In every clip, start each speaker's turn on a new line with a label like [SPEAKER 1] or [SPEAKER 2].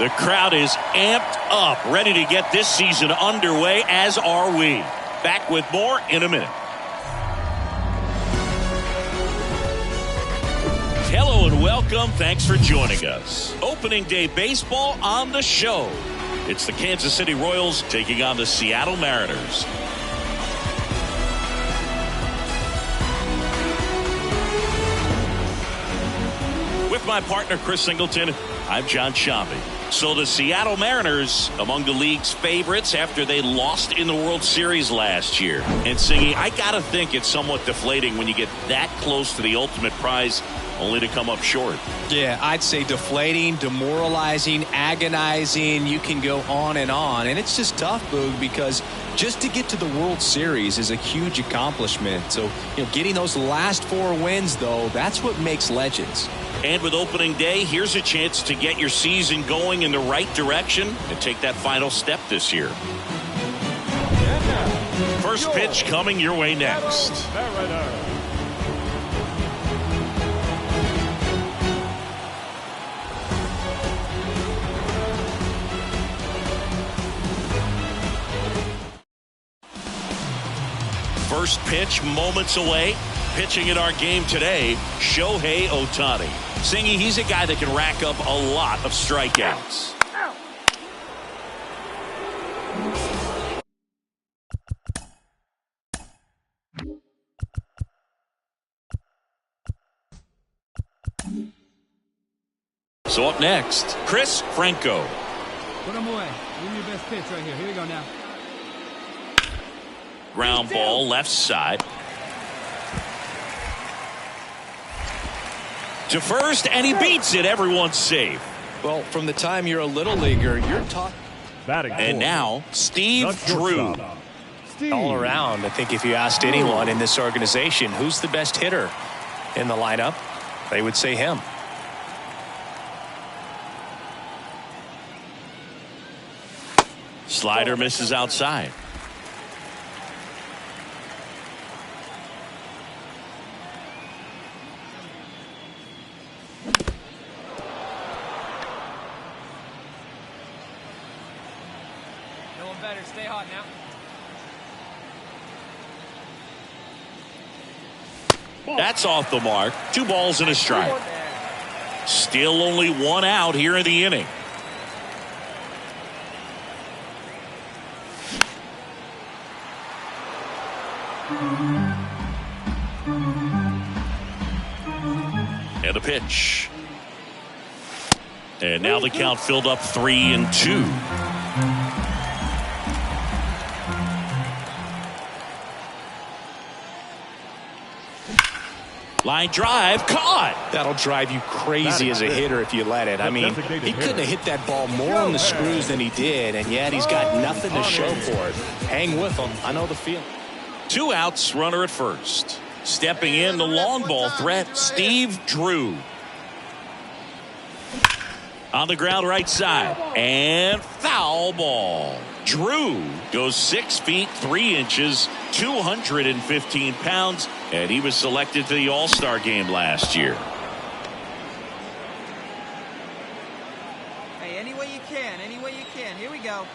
[SPEAKER 1] The crowd is amped up, ready to get this season underway, as are we. Back with more in a minute. Hello and welcome. Thanks for joining us. Opening day baseball on the show. It's the Kansas City Royals taking on the Seattle Mariners. With my partner Chris Singleton, I'm John Shambi. So the Seattle Mariners among the league's favorites after they lost in the World Series last year. And Singy, I gotta think it's somewhat deflating when you get that close to the ultimate prize only to come up short.
[SPEAKER 2] Yeah, I'd say deflating, demoralizing, agonizing. You can go on. And it's just tough, Boog, because just to get to the World Series is a huge accomplishment. So, getting those last 4 wins, though, that's what makes legends.
[SPEAKER 1] And with opening day, here's a chance to get your season going in the right direction and take that final step this year. First pitch coming your way next. First pitch moments away. Pitching in our game today, Shohei Ohtani. Singy, he's a guy that can rack up a lot of strikeouts. So up next, Chris Franco.
[SPEAKER 3] Put him away. Give me your best pitch right here. Here we go now.
[SPEAKER 1] Ground ball left side. To first, and he beats it. Everyone's safe.
[SPEAKER 2] Well, from the time you're a little leaguer, you're taught.
[SPEAKER 1] And now, Steve Drew.
[SPEAKER 2] All around, I think if you asked anyone in this organization who's the best hitter in the lineup, they would say him.
[SPEAKER 1] Slider misses outside.
[SPEAKER 3] Better stay hot now.
[SPEAKER 1] That's off the mark. 2 balls and a strike. Still only 1 out here in the inning. And a pitch. And now the count filled up 3-2. Line drive, caught.
[SPEAKER 2] That'll drive you crazy as a hitter if you let it. I mean, he couldn't have hit that ball more on the screws than he did, and yet he's got nothing to show for it. Hang with him. I know the feeling.
[SPEAKER 1] 2 outs, runner at first. Stepping in, the long ball threat, Steve Drew. On the ground right side, and foul ball. Drew goes 6 feet 3 inches, 215 pounds, and he was selected to the All-Star game last year.
[SPEAKER 4] Hey, any way you can, any way you can. Here we go.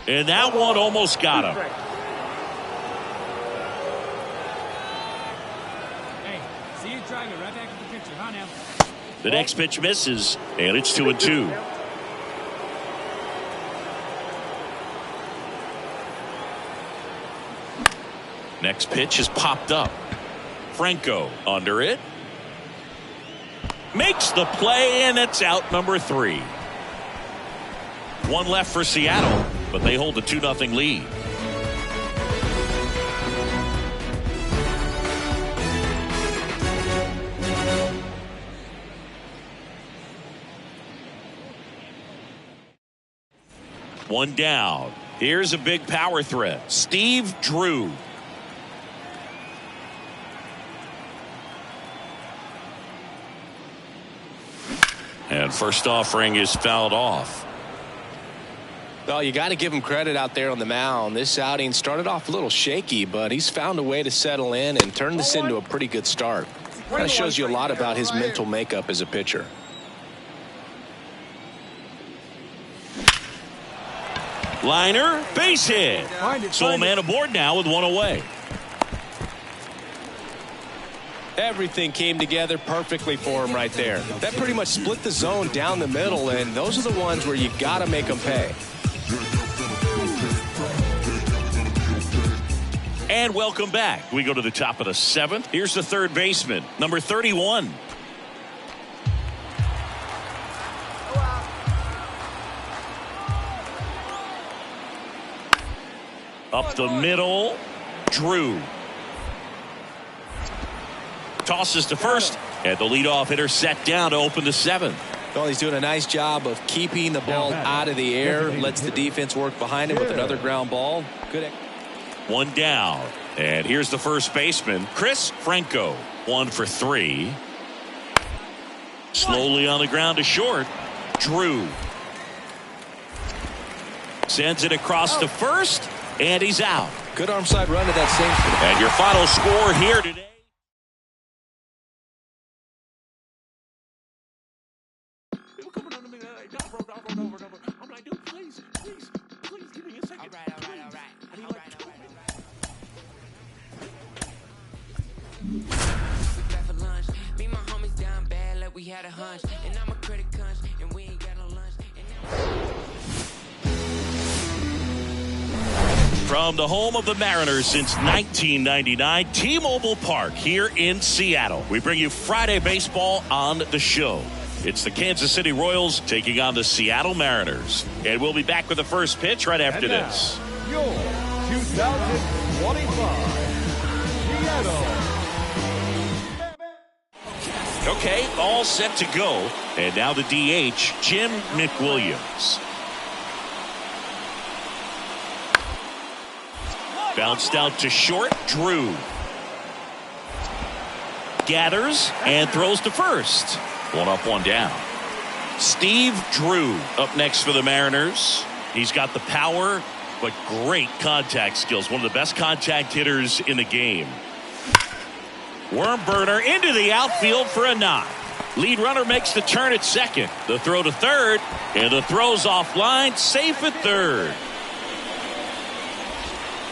[SPEAKER 1] And that one almost got him.
[SPEAKER 3] Hey, see you drive it right back to the picture, huh now?
[SPEAKER 1] The next pitch misses, and it's 2-2. Next pitch is popped up. Franco under it. Makes the play, and it's out number 3. 1 left for Seattle, but they hold a 2-0 lead. One down. Here's a big power threat. Steve Drew. And first offering is fouled off.
[SPEAKER 2] Well, you got to give him credit out there on the mound. This outing started off a little shaky, but he's found a way to settle in and turn this into a pretty good start. Kind of shows you a lot about his mental makeup as a pitcher.
[SPEAKER 1] Liner, base hit. So a man aboard now with one away.
[SPEAKER 2] Everything came together perfectly for him right there. That pretty much split the zone down the middle, and those are the ones where you got to make them pay.
[SPEAKER 1] And welcome back. We go to the top of the 7th. Here's the third baseman, number 31. Up the middle, Drew. Tosses to first, and the leadoff hitter set down to open the 7th.
[SPEAKER 2] Well, he's doing a nice job of keeping the ball out of the air, lets the defense work behind him with another ground ball. Good.
[SPEAKER 1] One down, and here's the first baseman, Chris Franco. 1 for 3. Slowly on the ground to short, Drew. Sends it across to first, and he's out.
[SPEAKER 2] Good arm side run to that same.
[SPEAKER 1] And your final score here today.
[SPEAKER 5] I'm like, dude, please give me a second. All right. We back for lunch. Me and my homies down bad like we had a hunch. And I'm a critic hunch, and we ain't got no lunch.
[SPEAKER 1] From the home of the Mariners since 1999, T-Mobile Park here in Seattle. We bring you Friday baseball on the show. It's the Kansas City Royals taking on the Seattle Mariners. And we'll be back with the first pitch right after this.
[SPEAKER 6] Your 2025 Seattle.
[SPEAKER 1] Okay, all set to go. And now the DH, Jim McWilliams. Bounced out to short, Drew. Gathers and throws to first. 1 up, 1 down. Steve Drew up next for the Mariners. He's got the power, but great contact skills. One of the best contact hitters in the game. Worm burner into the outfield for a knock. Lead runner makes the turn at second. The throw to third, and the throw's offline, safe at third.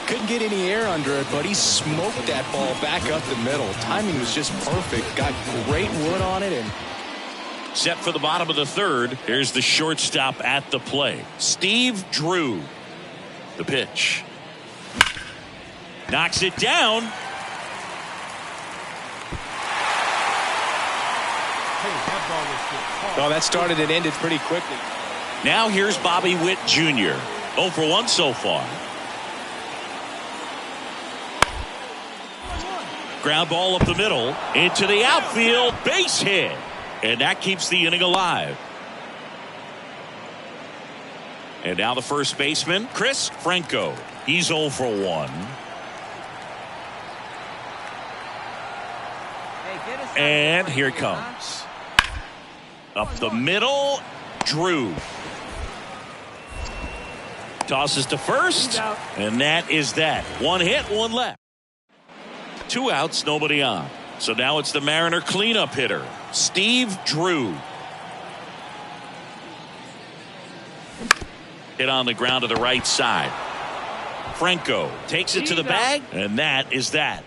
[SPEAKER 2] Couldn't get any air under it, but he smoked that ball back up the middle. Timing was just perfect. Got great wood on it. And
[SPEAKER 1] set for the bottom of the third. Here's the shortstop at the plate, Steve Drew. The pitch. Knocks it down.
[SPEAKER 2] Oh, that started and ended pretty quickly.
[SPEAKER 1] Now here's Bobby Witt Jr. 0 for 1 so far. Ground ball up the middle into the outfield, base hit, and that keeps the inning alive. And now the first baseman, Chris Franco. He's 0 for 1. And here it comes. Up the middle, Drew. Tosses to first, and that is that. 1 hit, 1 left. 2 outs, nobody on. So now it's the Mariner cleanup hitter, Steve Drew. Hit on the ground to the right side. Franco takes it to the bag, and that is that.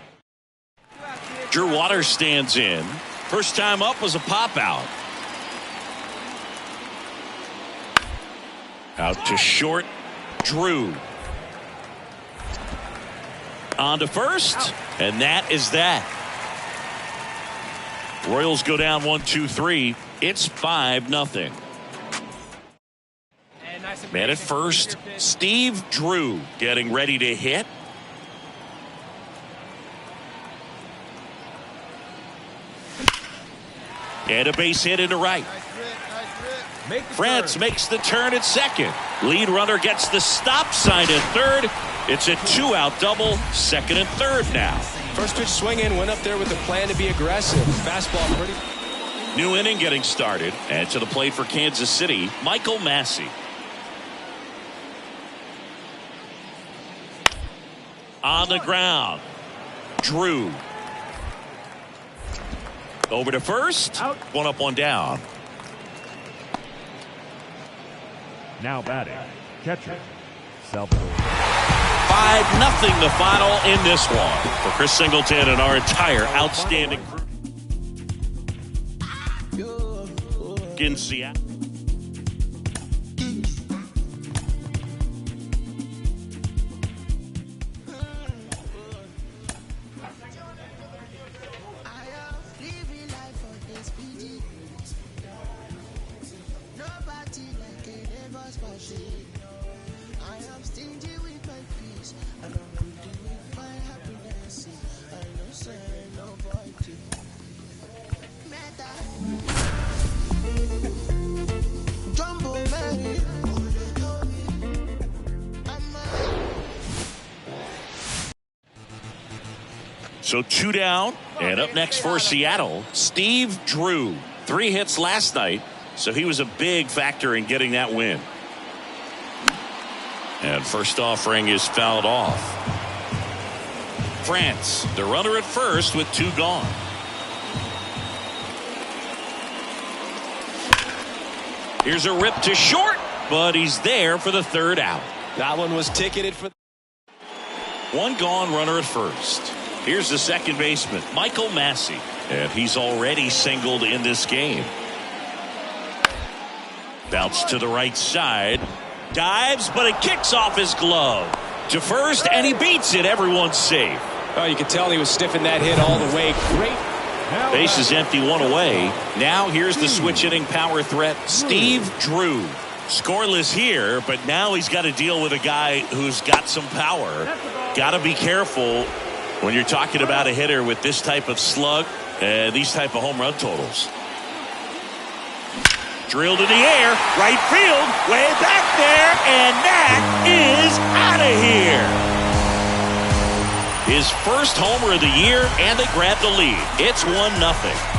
[SPEAKER 1] Drew Waters stands in. First time up was a pop out. Out to short, Drew. On to first, and that is that. Royals go down 1-2-3. It's 5-0. Man at first, Steve Drew getting ready to hit. And a base hit into right. France makes the turn at second. Lead runner gets the stop sign at third. It's a 2-out double, second and third now.
[SPEAKER 2] First pitch swing in, went up there with a plan to be aggressive. Fastball pretty.
[SPEAKER 1] New inning getting started. And to the plate for Kansas City, Michael Massey. On the ground, Drew. Over to first.
[SPEAKER 3] Out.
[SPEAKER 1] One up, one down.
[SPEAKER 6] Now batting, catcher, Salvador.
[SPEAKER 1] 5-0 the final in this one. For Chris Singleton and our entire outstanding crew in Seattle. So 2 down, and up next for Seattle, Steve Drew. 3 hits last night, so he was a big factor in getting that win. And first offering is fouled off. France, the runner at first with 2 gone. Here's a rip to short, but he's there for the 3rd out.
[SPEAKER 2] That one was ticketed for.
[SPEAKER 1] 1 gone, runner at first. Here's the second baseman, Michael Massey, and he's already singled in this game. Bounce to the right side, dives, but it kicks off his glove to first, and he beats it. Everyone's safe.
[SPEAKER 2] Oh, you could tell he was stiffing that hit all the way. Great.
[SPEAKER 1] Base is empty, 1 away. Now here's the switch hitting power threat, Steve Drew. Scoreless here, but now he's got to deal with a guy who's got some power. Got to be careful when you're talking about a hitter with this type of slug and these type of home run totals. Drilled in the air, right field, way back there, and that is out of here. His first homer of the year, and they grab the lead. It's 1-0.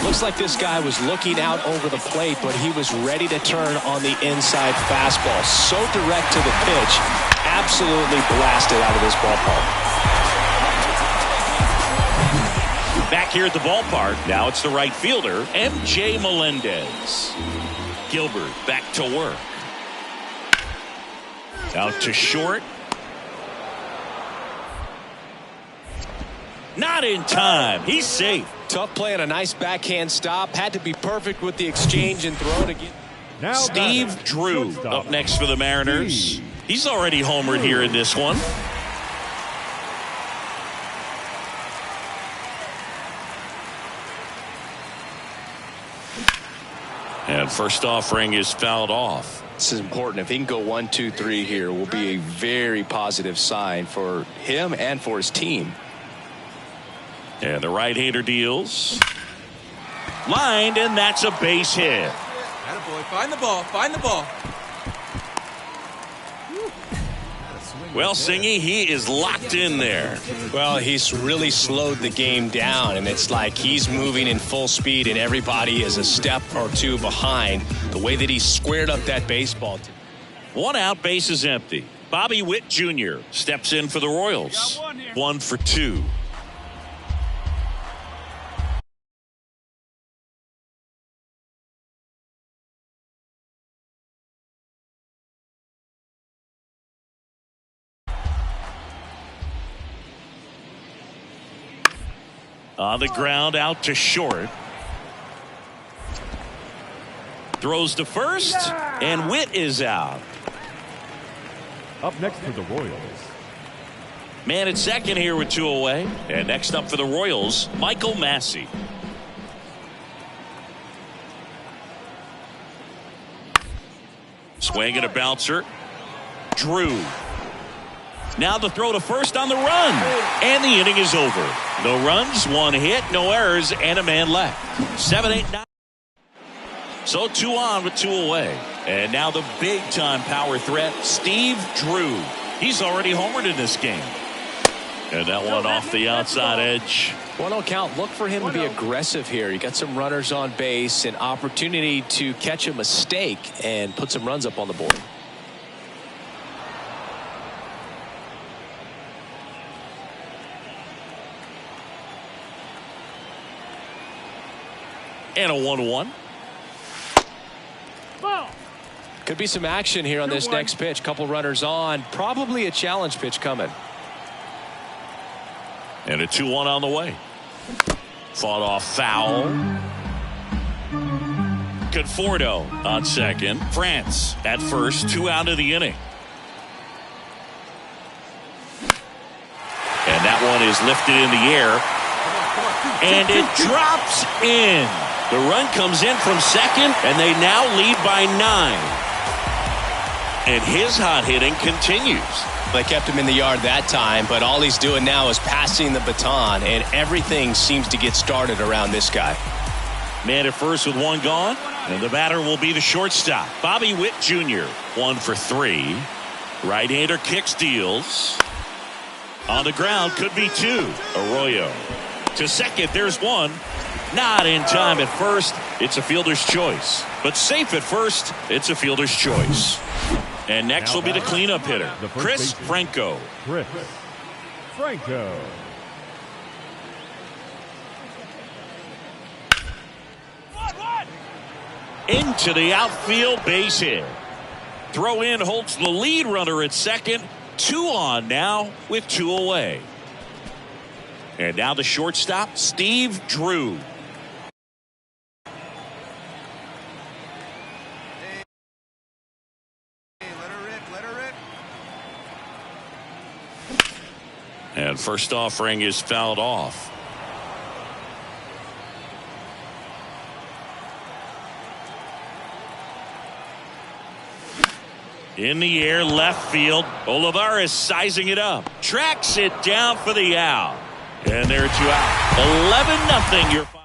[SPEAKER 2] Looks like this guy was looking out over the plate, but he was ready to turn on the inside fastball. So direct to the pitch, absolutely blasted out of this ballpark.
[SPEAKER 1] Back here at the ballpark, now it's the right fielder, MJ Melendez. Gilbert back to work. Out to short. Not in time. He's safe.
[SPEAKER 2] Tough play and a nice backhand stop. Had to be perfect with the exchange and throw it again.
[SPEAKER 6] Now
[SPEAKER 1] Steve
[SPEAKER 6] batting,
[SPEAKER 1] Drew
[SPEAKER 6] shortstop,
[SPEAKER 1] up next for the Mariners.
[SPEAKER 6] Steve
[SPEAKER 1] He's already homered here in this one. And first offering is fouled off.
[SPEAKER 2] This is important. If he can go 1, 2, 3 here, will be a very positive sign for him and for his team.
[SPEAKER 1] And the right-hander deals. Lined, and that's a base hit.
[SPEAKER 4] Attaboy, find the ball, find the ball.
[SPEAKER 1] Well, Singy, he is locked in there.
[SPEAKER 2] Well, he's really slowed the game down, and it's like he's moving in full speed, and everybody is a step or 2 behind. The way that he squared up that baseball.
[SPEAKER 1] 1 out, base is empty. Bobby Witt Jr. steps in for the Royals. 1 for 2. On the ground, out to short. Throws to first, and Witt is out.
[SPEAKER 6] Up next for the Royals.
[SPEAKER 1] Man at second here with 2 away. And next up for the Royals, Michael Massey. Swing and a bouncer. Drew. Now the throw to first on the run. And the inning is over. No runs, 1 hit, no errors, and a man left. 7, 8, 9. So 2 on with 2 away. And now the big-time power threat, Steve Drew. He's already homered in this game. And that one off the outside edge.
[SPEAKER 2] 1-0 count. Look for him to be aggressive here. You got some runners on base, an opportunity to catch a mistake and put some runs up on the board.
[SPEAKER 1] And a 1-1.
[SPEAKER 2] Could be some action here on this next pitch. Couple runners on. Probably a challenge pitch coming.
[SPEAKER 1] And a 2-1 on the way. Fought off foul. Conforto on second. France at first. 2 out of the inning. And that one is lifted in the air. And it drops in. The run comes in from second, and they now lead by 9. And his hot hitting continues.
[SPEAKER 2] They kept him in the yard that time, but all he's doing now is passing the baton, and everything seems to get started around this guy.
[SPEAKER 1] Man at first with 1 gone, and the batter will be the shortstop, Bobby Witt Jr. 1 for 3. Right-hander kicks, deals. On the ground, could be 2. Arroyo to second, there's 1. Not in time at first. It's a fielder's choice. But safe at first, it's a fielder's choice. And next will be the cleanup hitter, Chris Franco.
[SPEAKER 6] Chris Franco.
[SPEAKER 1] Into the outfield, base hit. Throw in holds the lead runner at second. 2 on now with 2 away. And now the shortstop, Steve Drew. And first offering is fouled off. In the air, left field. Olivares sizing it up. Tracks it down for the out. And there are 2 out. 11-0 your final.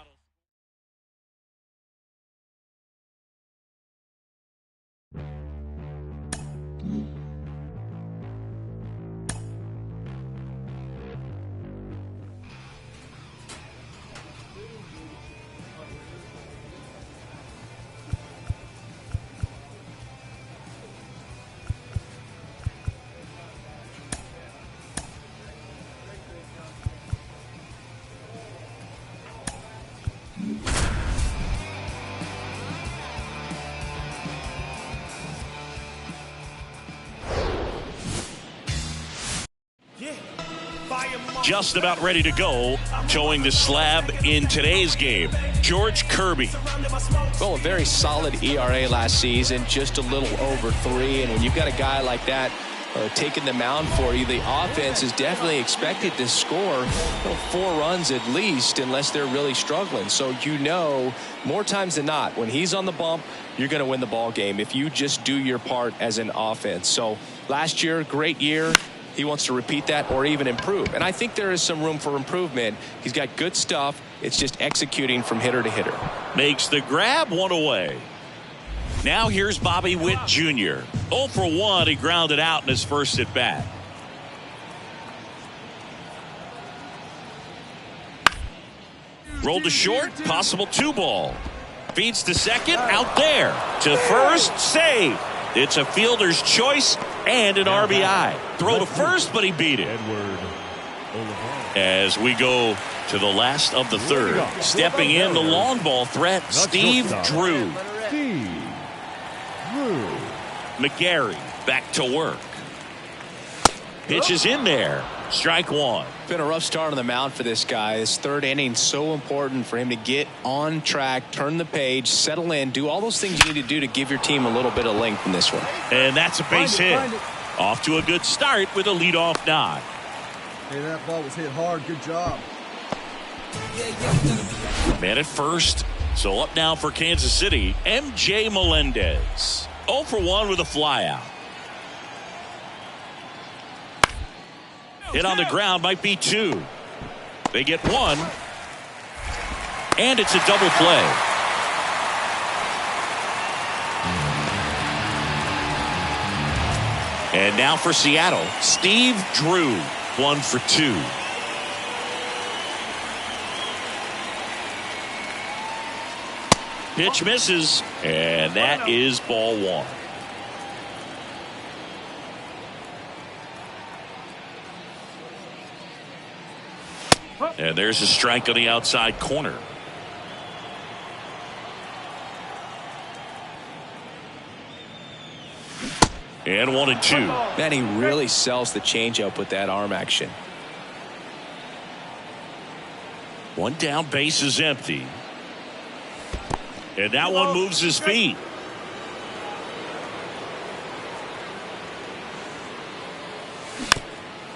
[SPEAKER 1] Just about ready to go, towing the slab in today's game, George Kirby.
[SPEAKER 2] Well, a very solid ERA last season, just a little over 3. And when you've got a guy like that taking the mound for you, the offense is definitely expected to score 4 runs at least, unless they're really struggling. So more times than not, when he's on the bump, you're going to win the ball game if you just do your part as an offense. So last year, great year. He wants to repeat that or even improve. And I think there is some room for improvement. He's got good stuff. It's just executing from hitter to hitter.
[SPEAKER 1] Makes the grab, 1 away. Now here's Bobby Witt Jr. 0 for 1. He grounded out in his first at bat. Rolled to short, possible 2-ball. Feeds to second, out there. To first, save. It's a fielder's choice and an RBI. Throw to first, but he beat it. As we go to the last of the third. Stepping in the long ball threat, Steve Drew. McGarry back to work. Pitches in there. Strike 1.
[SPEAKER 2] Been a rough start on the mound for this guy. His 3rd inning, so important for him to get on track, turn the page, settle in, do all those things you need to do to give your team a little bit of length in this one.
[SPEAKER 1] And that's a base hit. Off to a good start with a leadoff nod.
[SPEAKER 7] Hey, that ball was hit hard. Good job.
[SPEAKER 1] Man at first. So up now for Kansas City, MJ Melendez. 0 for 1 with a flyout. Hit on the ground, might be 2. They get 1. And it's a double play. And now for Seattle, Steve Drew. 1 for 2. Pitch misses, and that is ball one. And there's a strike on the outside corner. And 1-2.
[SPEAKER 2] Man, he really sells the changeup with that arm action.
[SPEAKER 1] One down, base is empty. And that one moves his feet.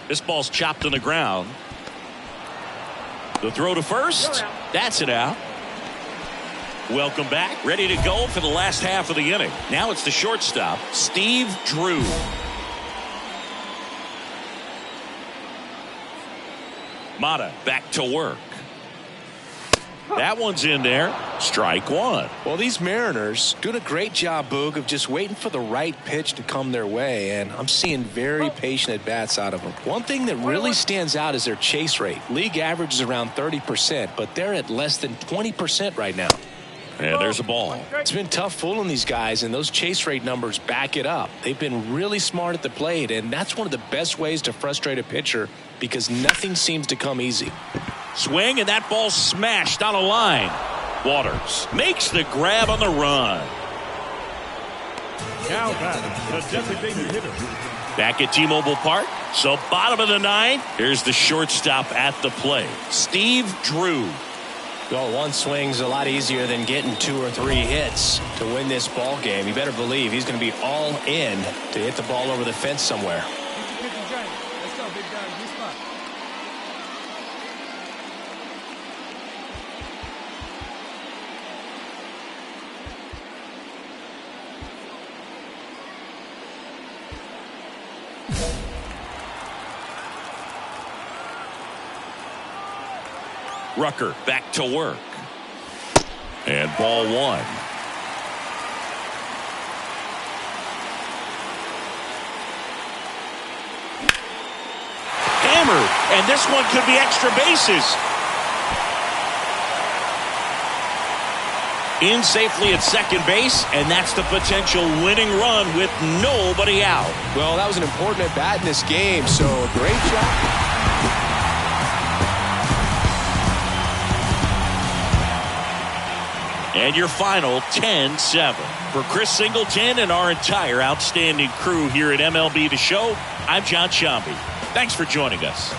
[SPEAKER 1] This ball's chopped on the ground. The throw to first. That's it out. Welcome back. Ready to go for the last half of the inning. Now it's the shortstop, Steve Drew. Mata back to work. That one's in there. Strike one.
[SPEAKER 2] Well, these Mariners doing a great job, Boog, of just waiting for the right pitch to come their way, and I'm seeing very patient at-bats out of them. One thing that really stands out is their chase rate. League average is around 30%, but they're at less than 20% right now.
[SPEAKER 1] And there's a ball.
[SPEAKER 2] It's been tough fooling these guys, and those chase rate numbers back it up. They've been really smart at the plate, and that's one of the best ways to frustrate a pitcher because nothing seems to come easy.
[SPEAKER 1] Swing, and that ball smashed on a line. Waters makes the grab on the run.
[SPEAKER 6] Now back, the designated hitter.
[SPEAKER 1] Back at T-Mobile Park. So bottom of the ninth. Here's the shortstop at the plate, Steve Drew.
[SPEAKER 2] Well, one swing's a lot easier than getting 2 or 3 hits to win this ball game. You better believe he's going to be all in to hit the ball over the fence somewhere.
[SPEAKER 3] Let's go, big guy. Good spot.
[SPEAKER 1] Rucker back to work. And ball one. Hammered, and this one could be extra bases. In safely at second base, and that's the potential winning run with nobody out.
[SPEAKER 2] Well, that was an important at bat in this game, so great job.
[SPEAKER 1] And your final 10-7. For Chris Singleton and our entire outstanding crew here at MLB The Show, I'm John Shambi. Thanks for joining us.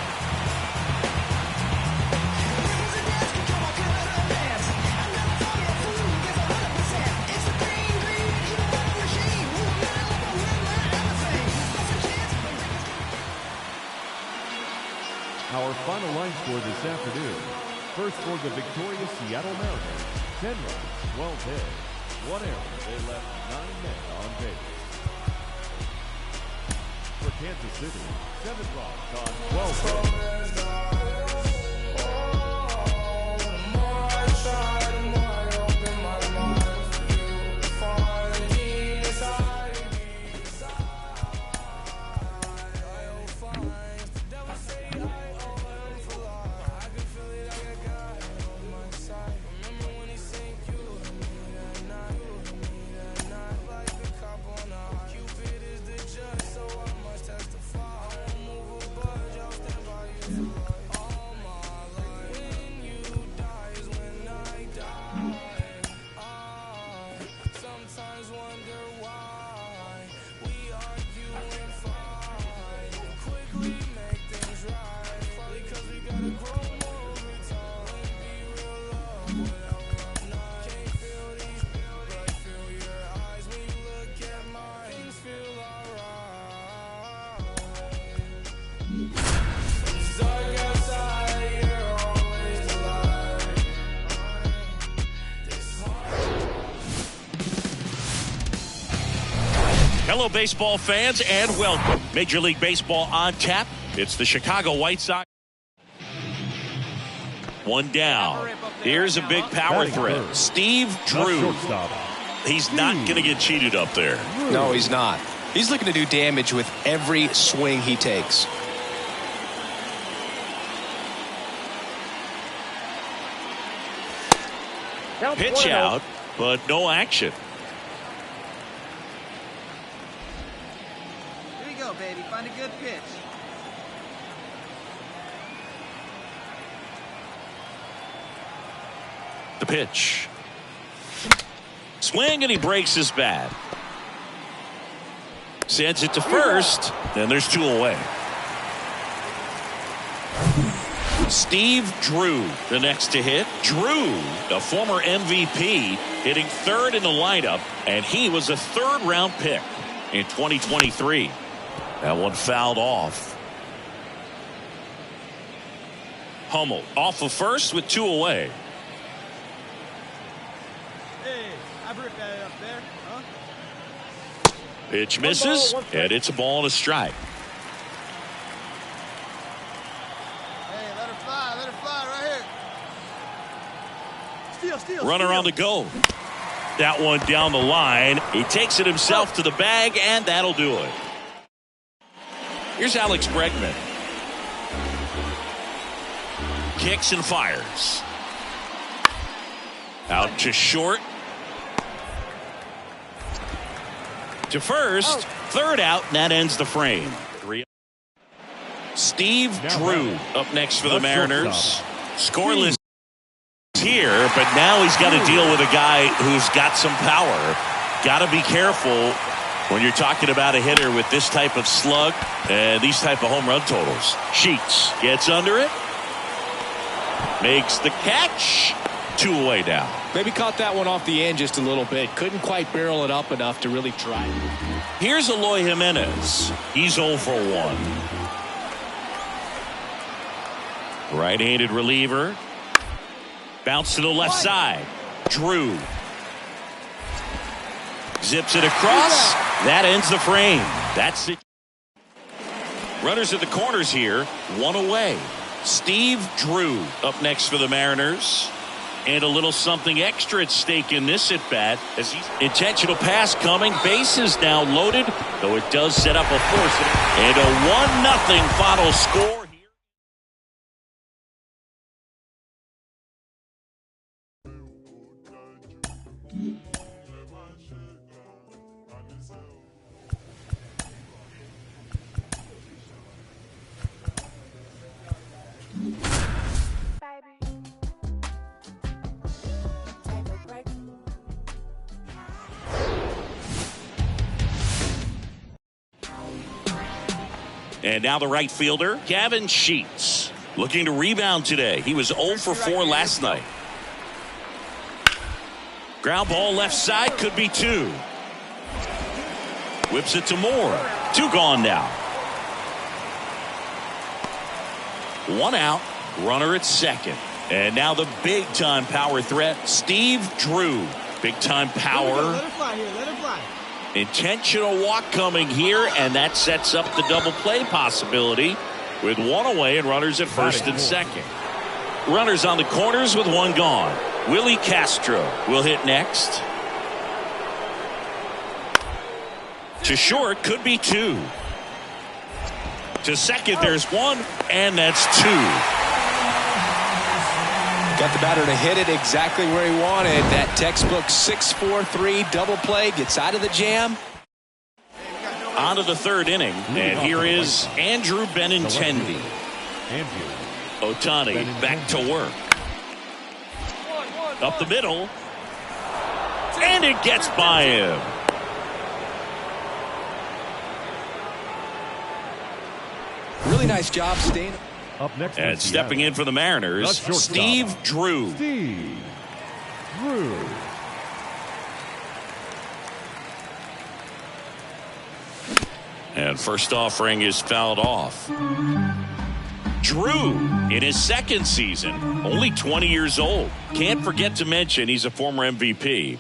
[SPEAKER 6] Our final line score this afternoon. First for the victorious Seattle Mariners, 10 runs, 12 hits, 1 error. They left 9 men on base. For Kansas City, 7 runs on 12 hits.
[SPEAKER 1] Hello, baseball fans, and welcome. Major League Baseball on tap. It's the Chicago White Sox. One down. Here's a big power threat. Steve Drew. He's not going to get cheated up there.
[SPEAKER 2] No, he's not. He's looking to do damage with every swing he takes.
[SPEAKER 1] Pitch out. but no action.
[SPEAKER 8] Here you go, baby. Find a good pitch.
[SPEAKER 1] The pitch. Swing, and he breaks his bat. Sends it to first, and there's 2 away. Steve Drew, the next to hit. Drew, the former MVP, hitting 3rd in the lineup, and he was a 3rd-round pick in 2023. That one fouled off. Hummel off of first with 2 away.
[SPEAKER 3] Hey, I ripped that up there, huh?
[SPEAKER 1] Pitch misses, and it's a ball and a strike.
[SPEAKER 7] Hey, let her fly right here. Steal.
[SPEAKER 1] Runner on the go. That one down the line. He takes it himself to the bag, and that'll do it. Here's Alex Bregman. Kicks and fires. Out to short. To first. 3rd out, and that ends the frame. Steve Drew up next for the Mariners. Scoreless here, but now he's got to deal with a guy who's got some power. Got to be careful when you're talking about a hitter with this type of slug and these type of home run totals. Sheets gets under it. Makes the catch. 2 away now.
[SPEAKER 2] Maybe caught that one off the end just a little bit. Couldn't quite barrel it up enough to really try.
[SPEAKER 1] Here's Eloy Jimenez. He's 0 for 1. Right-handed reliever. Bounce to the left side. Drew. Zips it across. That ends the frame. That's it. Runners at the corners here. 1 away. Steve Drew up next for the Mariners. And a little something extra at stake in this at bat as he's intentional pass coming. Bases now loaded, though it does set up a force. And a 1-0 final score here. And now the right fielder, Gavin Sheets, looking to rebound today. He was 0 for 4 last night. Ground ball left side, could be 2. Whips it to Moore. 2 gone now. 1 out, runner at second. And now the big-time power threat, Steve Drew. Big-time power.
[SPEAKER 3] Let her fly here. Let her fly.
[SPEAKER 1] Intentional walk coming here, and that sets up the double play possibility with 1 away and runners at first and second. Runners on the corners with 1 gone. Willie Castro will hit next. To short, could be 2. To second, there's 1, and that's 2.
[SPEAKER 2] Got the batter to hit it exactly where he wanted. That textbook 6-4-3 double play gets out of the jam.
[SPEAKER 1] On to the 3rd inning, and here is Andrew Benintendi. Ohtani back to work. Up the middle, and it gets by him.
[SPEAKER 2] Really nice job staying.
[SPEAKER 6] Up next,
[SPEAKER 1] And stepping in for the Mariners, Steve Drew.
[SPEAKER 6] Steve Drew.
[SPEAKER 1] And first offering is fouled off. Drew in his 2nd season, only 20 years old. Can't forget to mention he's a former MVP.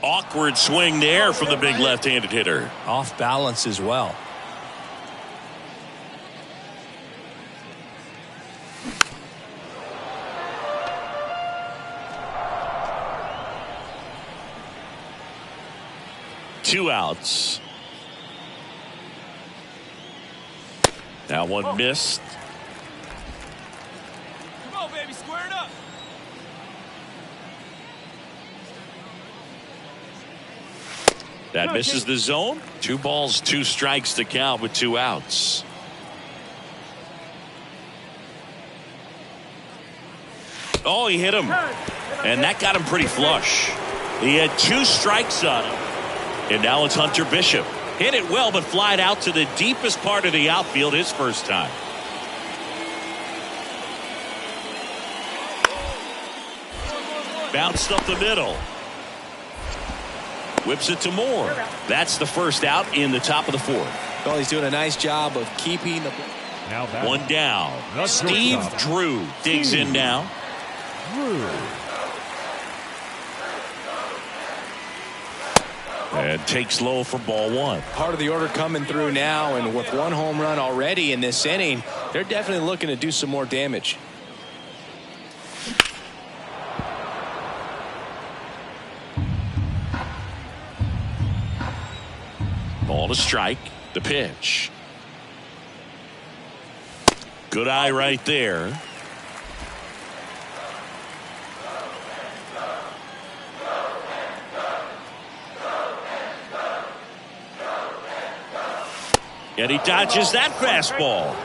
[SPEAKER 1] Awkward swing there from the big left-handed hitter.
[SPEAKER 2] Off balance as well.
[SPEAKER 1] Two outs. Now one missed.
[SPEAKER 4] Come on, baby, square it up.
[SPEAKER 1] That misses the zone. 2 balls, 2 strikes to count with 2 outs. Oh, he hit him. And that got him pretty flush. He had 2 strikes on him. And now it's Hunter Bishop. Hit it well, but flied out to the deepest part of the outfield his first time. Bounced up the middle. Whips it to Moore. That's the first out in the top of the 4th.
[SPEAKER 2] Well, he's doing a nice job of keeping the...
[SPEAKER 6] Now back.
[SPEAKER 1] 1 down. Steve Drew digs in now.
[SPEAKER 6] Drew.
[SPEAKER 1] And takes low for ball 1.
[SPEAKER 2] Part of the order coming through now, and with 1 home run already in this inning, they're definitely looking to do some more damage.
[SPEAKER 1] Ball to strike. The pitch. Good eye right there. And he dodges that fastball.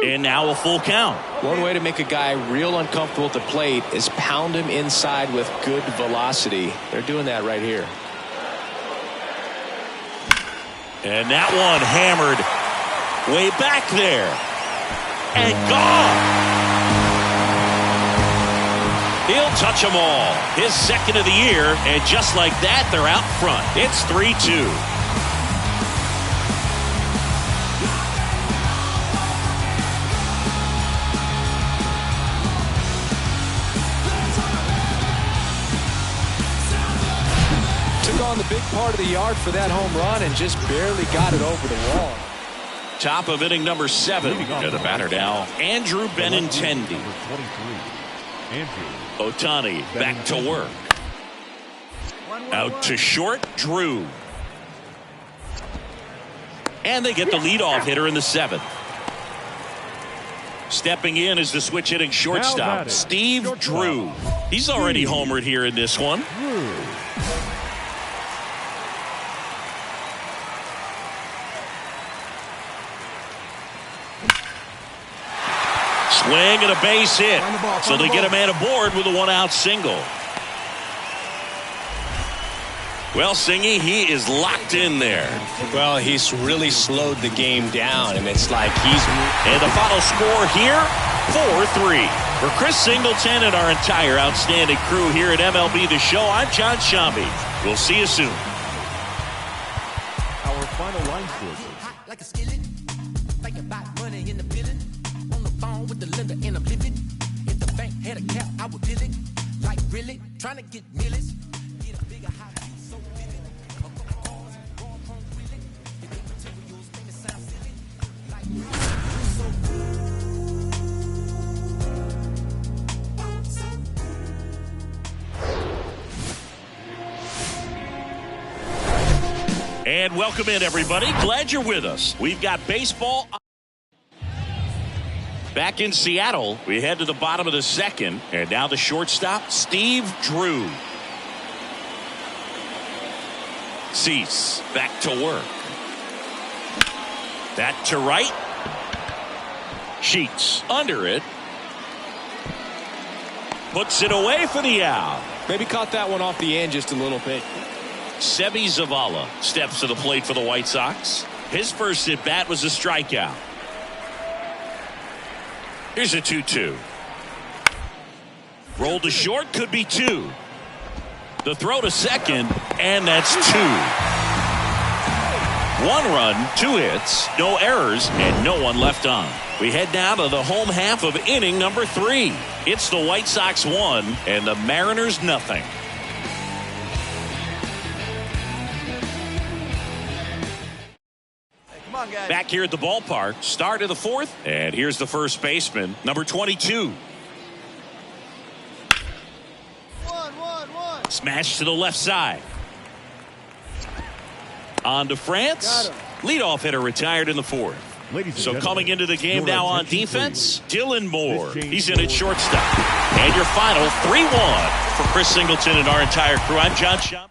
[SPEAKER 1] And now a full count.
[SPEAKER 2] One way to make a guy real uncomfortable at the plate is pound him inside with good velocity. They're doing that right here.
[SPEAKER 1] And that one hammered way back there. And gone. He'll touch them all. His 2nd of the year, and just like that, they're out front. It's 3-2.
[SPEAKER 2] Took on the big part of the yard for that home run and just barely got it over the wall.
[SPEAKER 1] Top of inning number 7. To the batter now, Andrew Benintendi. Ohtani back to work. Out to short, Drew. And they get the leadoff hitter in the 7th. Stepping in is the switch hitting shortstop, Steve Drew. He's already homered here in this one. Swing and a base hit. So they get a man aboard with a 1-out single. Well, Singy, he is locked in there.
[SPEAKER 2] Well, he's really slowed the game down, and it's like he's...
[SPEAKER 1] And the final score here, 4-3. For Chris Singleton and our entire outstanding crew here at MLB The Show, I'm John Shambi. We'll see you soon.
[SPEAKER 6] Our final line score.
[SPEAKER 5] Like a skillet, think about money in the building. On the phone with the lender and I'm living. If the bank had a cap, I would build it. Like really, trying to get millions. Get a bigger house, so vivid. A couple cars, wrong home really. If the materials make it sound silly. Like
[SPEAKER 1] And welcome in, everybody. Glad you're with us. We've got baseball. Back in Seattle, we head to the bottom of the 2nd. And now the shortstop, Steve Drew. Cease back to work. That to right. Sheets under it. Puts it away for the out.
[SPEAKER 2] Maybe caught that one off the end just a little bit.
[SPEAKER 1] Seby Zavala steps to the plate for the White Sox. His first at bat was a strikeout. Here's a 2-2. Roll to short, could be 2. The throw to second, and that's 2. 1 run, 2 hits, no errors, and no one left on. We head now to the home half of inning number 3. It's the White Sox 1 and the Mariners nothing. Back here at the ballpark, start of the 4th, and here's the first baseman, number 22.
[SPEAKER 7] 1-1-1.
[SPEAKER 1] Smash to the left side. On to France. Leadoff hitter retired in the 4th.
[SPEAKER 6] Ladies and
[SPEAKER 1] So
[SPEAKER 6] gentlemen,
[SPEAKER 1] coming into the game
[SPEAKER 6] your
[SPEAKER 1] now on
[SPEAKER 6] attention,
[SPEAKER 1] defense,
[SPEAKER 6] please.
[SPEAKER 1] Dylan Moore.
[SPEAKER 6] This change
[SPEAKER 1] He's in at
[SPEAKER 6] for-
[SPEAKER 1] shortstop. And your final 3-1 for Chris Singleton and our entire crew. I'm John Schaub.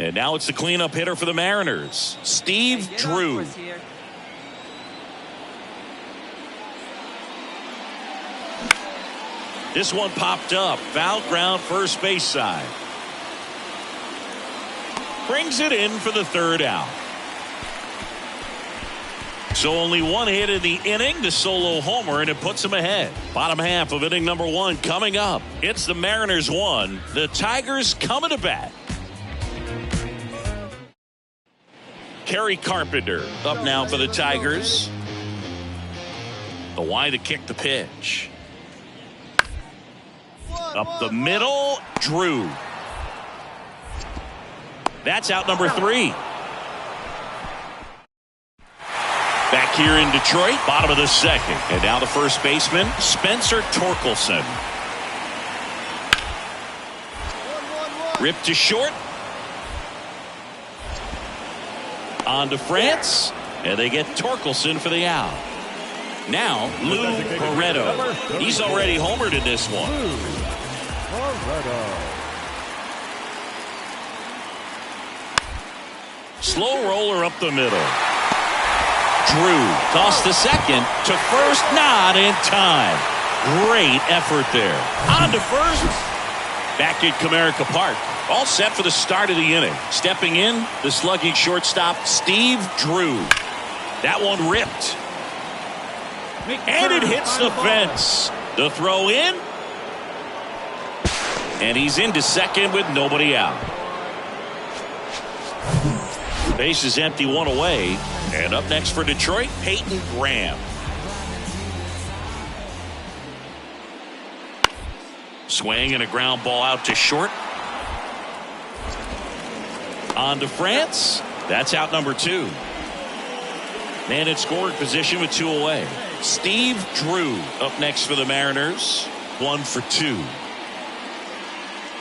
[SPEAKER 1] And now it's the cleanup hitter for the Mariners, Steve Drew. This one popped up, foul ground first base side. Brings it in for the third out. So only one hit in the inning, the solo homer, and it puts them ahead. Bottom half of inning number one coming up. It's the Mariners 1, the Tigers coming to bat. Kerry Carpenter up now for the Tigers. The wide to kick the pitch. Up the middle, Drew. That's out number 3. Back here in Detroit, bottom of the second. And now the first baseman, Spencer Torkelson. Ripped to short. On to France, and they get Torkelson for the out. Now, Lou Barreto. He's already homered in this one. Slow roller up the middle. Drew tossed the second to first, not in time. Great effort there. On to first. Back at Comerica Park. All set for the start of the inning. Stepping in, the slugging shortstop, Steve Drew. That one ripped. And it hits the fence. The throw in. And he's into second with nobody out. Base is empty, one away. And up next for Detroit, Peyton Graham. Swing and a ground ball out to short. On to France. That's out number 2. Man in scoring position with 2 away. Steve Drew up next for the Mariners. 1 for 2.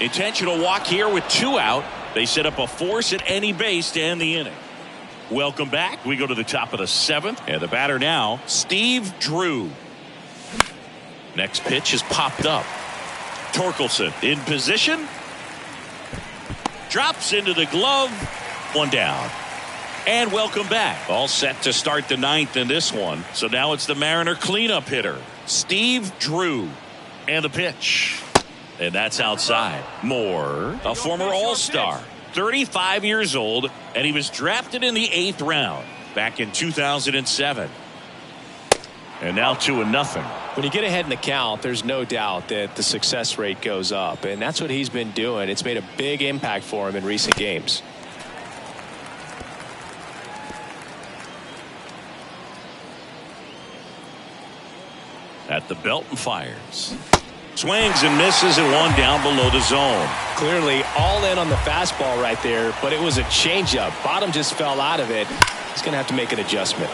[SPEAKER 1] Intentional walk here with 2 out. They set up a force at any base to end the inning. Welcome back. We go to the top of the 7th. And the batter now, Steve Drew. Next pitch is popped up. Torkelson in position. Drops into the glove. 1 down. And welcome back. All set to start the 9th in this one. So now it's the Mariner cleanup hitter, Steve Drew. And the pitch. And that's outside. Moore, a former All-Star, 35 years old, and he was drafted in the 8th round back in 2007. And now 2-0.
[SPEAKER 2] When you get ahead in the count, there's no doubt that the success rate goes up, and that's what he's been doing. It's made a big impact for him in recent games.
[SPEAKER 1] At the belt and fires. Swings and misses and one down below the zone.
[SPEAKER 2] Clearly all in on the fastball right there, but it was a changeup. Bottom just fell out of it. He's going to have to make an adjustment.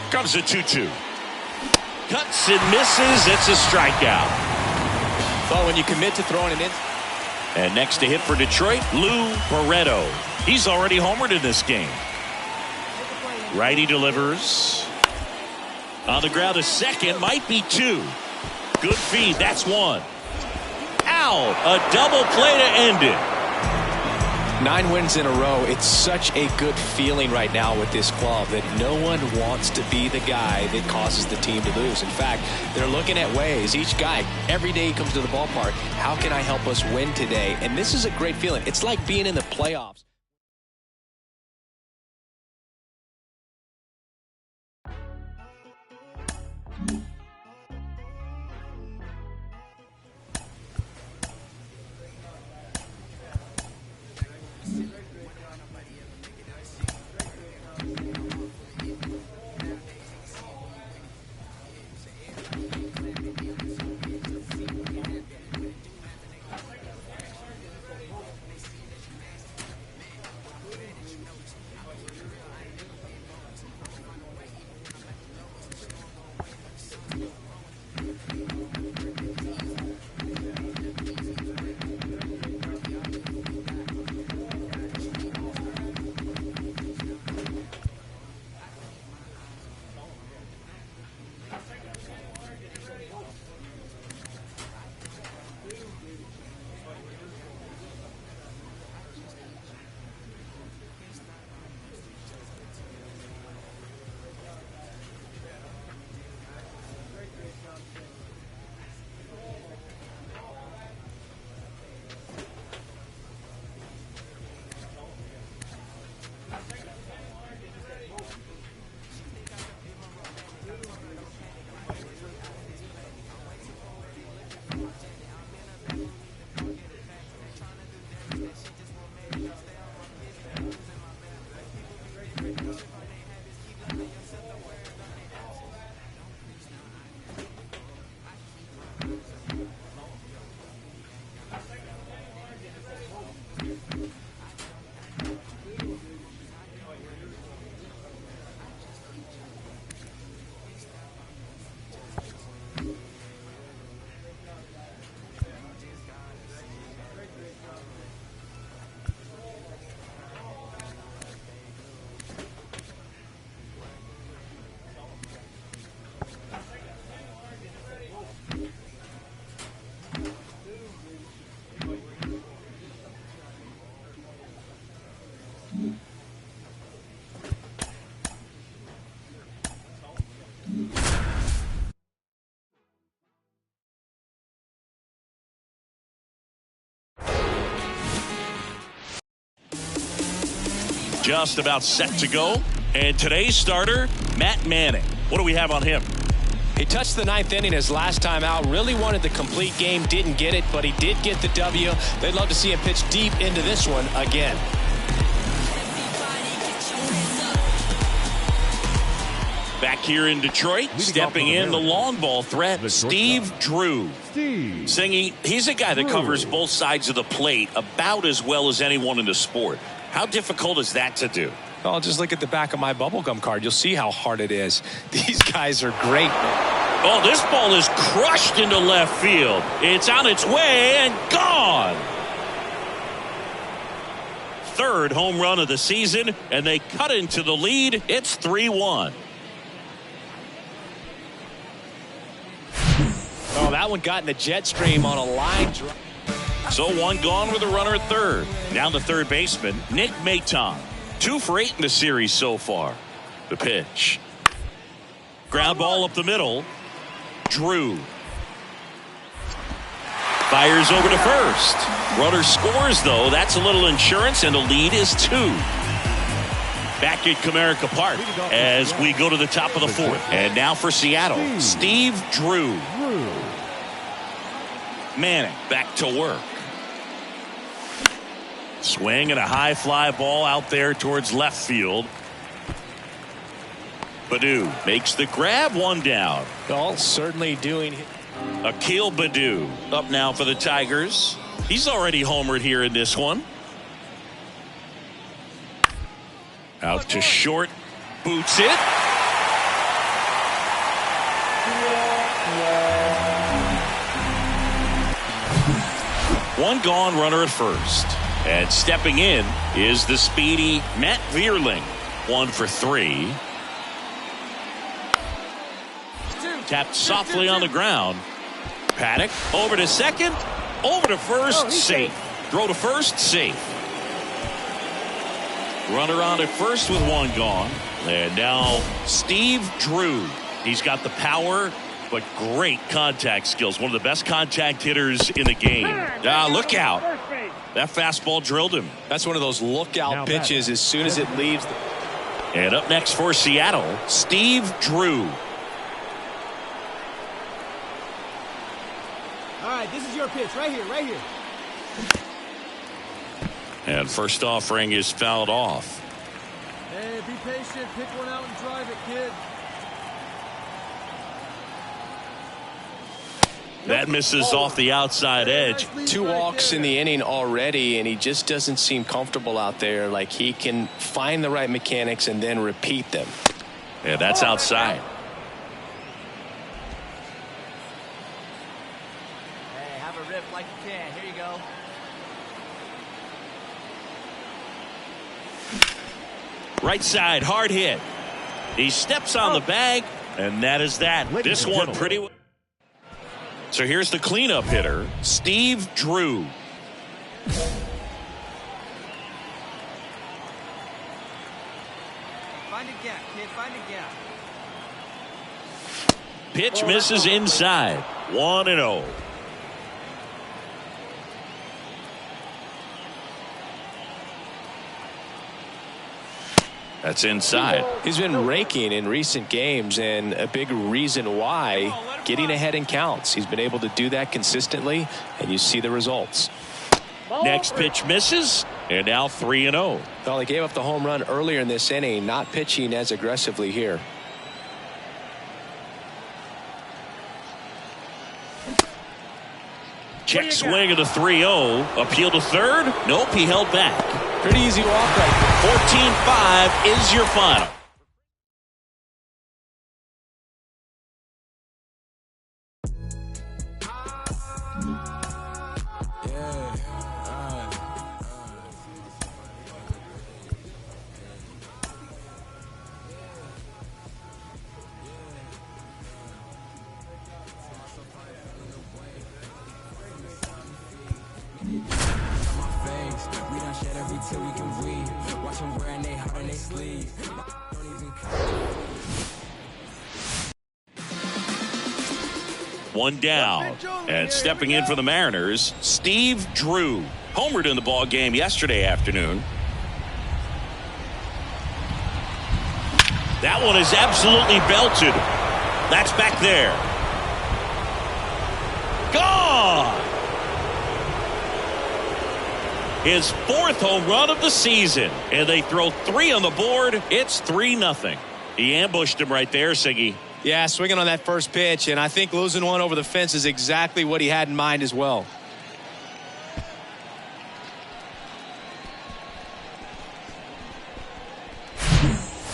[SPEAKER 1] Comes the 2-2. Cuts and misses. It's a strikeout.
[SPEAKER 2] Well, when you commit to throwing it in.
[SPEAKER 1] And next to hit for Detroit, Lou Barreto. He's already homered in this game. Righty delivers. On the ground, a second. Might be 2. Good feed. That's 1. Out. A double play to end it.
[SPEAKER 2] 9 wins in a row. It's such a good feeling right now with this club that no one wants to be the guy that causes the team to lose. In fact, they're looking at ways. Each guy, every day he comes to the ballpark, how can I help us win today? And this is a great feeling. It's like being in the playoffs.
[SPEAKER 1] Just about set to go. And today's starter, Matt Manning. What do we have on him?
[SPEAKER 2] He touched the 9th inning his last time out. Really wanted the complete game. Didn't get it, but he did get the W. They'd love to see him pitch deep into this one again.
[SPEAKER 1] Back here in Detroit, stepping in the long ball threat, Steve Drew. Singing, he's a guy that covers both sides of the plate about as well as anyone in the sport. How difficult is that to do?
[SPEAKER 2] Well, just look at the back of my bubblegum card. You'll see how hard it is. These guys are great.
[SPEAKER 1] Oh, this ball is crushed into left field. It's on its way and gone. 3rd home run of the season, and they cut into the lead. It's 3-1.
[SPEAKER 2] Oh, that one got in the jet stream on a line drive.
[SPEAKER 1] So 1 gone with a runner at 3rd. Down to 3rd baseman, Nick Maton. 2 for 8 in the series so far. The pitch. Ground ball up the middle. Drew fires over to first. Runner scores, though. That's a little insurance, and the lead is 2. Back at Comerica Park as we go to the top of the 4th. And now for Seattle, Steve Drew. Manning back to work. Swing and a high fly ball out there towards left field. Baddoo makes the grab, 1 down.
[SPEAKER 2] All certainly doing.
[SPEAKER 1] Akil Baddoo up now for the Tigers. He's already homered here in this one. Out to short. Boots it. One gone, runner at first. And stepping in is the speedy Matt Vierling. 1 for 3. Tapped softly on the ground. Paddock over to second. Over to first. Safe. Throw to first. Safe. Runner on at first with 1 gone. And now Steve Drew. He's got the power, but great contact skills. One of the best contact hitters in the game. Look out. That fastball drilled him.
[SPEAKER 2] That's one of those lookout pitches as soon as it leaves.
[SPEAKER 1] And up next for Seattle, Steve Drew.
[SPEAKER 3] All right, this is your pitch right here, right here.
[SPEAKER 1] And first offering is fouled off.
[SPEAKER 7] Hey, be patient. Pick one out and drive it, kid.
[SPEAKER 1] That misses off the outside edge.
[SPEAKER 2] 2 walks in the inning already, and he just doesn't seem comfortable out there. Like he can find the right mechanics and then repeat them.
[SPEAKER 1] Yeah, that's outside.
[SPEAKER 8] Hey, have a rip like you can. Here you go.
[SPEAKER 1] Right side, hard hit. He steps on the bag, and that is that. This one pretty well. So here's the cleanup hitter, Steve Drew.
[SPEAKER 8] Find a gap, kid. Find a gap.
[SPEAKER 1] Pitch misses inside. 1-0. That's inside.
[SPEAKER 2] He's been raking in recent games, and a big reason why, getting ahead in counts. He's been able to do that consistently, and you see the results.
[SPEAKER 1] Next pitch misses, and now 3-0.
[SPEAKER 2] Well, he gave up the home run earlier in this inning, not pitching as aggressively here.
[SPEAKER 1] Check swing of the 3-0. Appeal to third. Nope, he held back.
[SPEAKER 2] Pretty easy walk right there.
[SPEAKER 1] 14-5 is your final. One down, and stepping in for the Mariners, Steve Drew. Homered in the ball game yesterday afternoon. That one is absolutely belted. That's back there. Gone. His 4th home run of the season, and they throw 3 on the board. It's 3-0. He ambushed him right there, Siggy.
[SPEAKER 2] Yeah, swinging on that first pitch, and I think losing one over the fence is exactly what he had in mind as well.